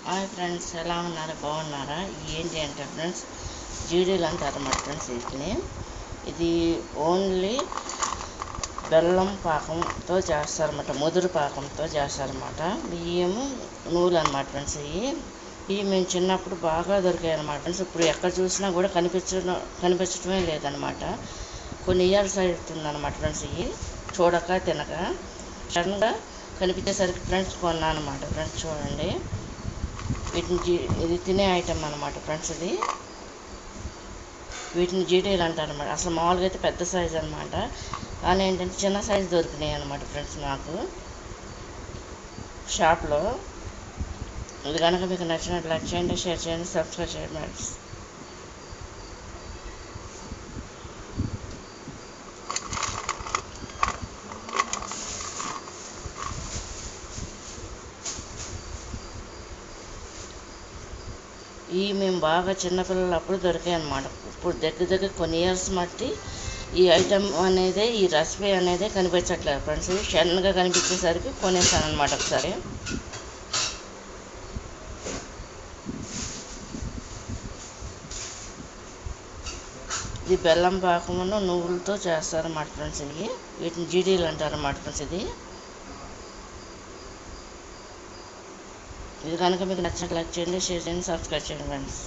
Hi friends, ఎలా ఉన్నారు? బాగున్నారా? ఏంటి అంటే ఫ్రెండ్స్, జీడీలు అంటారు అన్నమాట ఫ్రెండ్స్. ఇది ఓన్లీ బెల్లం పాకంతో చేస్తారన్నమాట, ముదురు పాకంతో చేస్తారన్నమాట. బియ్యము నూలు అన్నమాట ఫ్రెండ్స్. ఇవి మేము చిన్నప్పుడు బాగా దొరికాయి అన్నమాట ఫ్రెండ్స్. ఇప్పుడు ఎక్కడ చూసినా కూడా కనిపించడమే లేదనమాట. కొన్ని ఇయర్స్ అవుతుందన్నమాట ఫ్రెండ్స్. ఇవి చూడక తినక సడన్గా కనిపించేసరికి ఫ్రెండ్స్ కొన్నాను అనమాట ఫ్రెండ్స్. చూడండి, ఇది తినే ఐటమ్ అనమాట ఫ్రెండ్స్. వీటిని జీడీలు అంటారు అనమాట. అసలు మామూలుగా అయితే పెద్ద సైజు అనమాట, కానీ ఏంటంటే చిన్న సైజు దొరికినాయి అనమాట ఫ్రెండ్స్ నాకు షాప్లో. ఇది కనుక మీకు నచ్చినట్లు లైక్ చేయండి, షేర్ చేయండి, సబ్స్క్రైబ్ చేయండి ఫ్రెండ్స్. ఇవి మేము బాగా చిన్నపిల్లలు అప్పుడు దొరికాయి అన్నమాట. ఇప్పుడు దగ్గర కొన్ని ఇయర్స్ మట్టి ఈ ఐటమ్ అనేది, ఈ రెసిపీ అనేది కనిపించట్లేదు ఫ్రెండ్స్. సడన్గా కనిపించేసరికి కొనేసాను అనమాట ఒకసారి. ఇది బెల్లం పాకమును నువ్వులతో చేస్తారన్నమాట ఫ్రెండ్స్. వీటిని జీడీలు అంటారు అన్నమాట ఫ్రెండ్స్. ఇది కనుక మీకు నచ్చినట్లు లైక్ చేయండి, షేర్ చేయండి, సబ్స్క్రైబ్ చేయండి ఫ్రెండ్స్.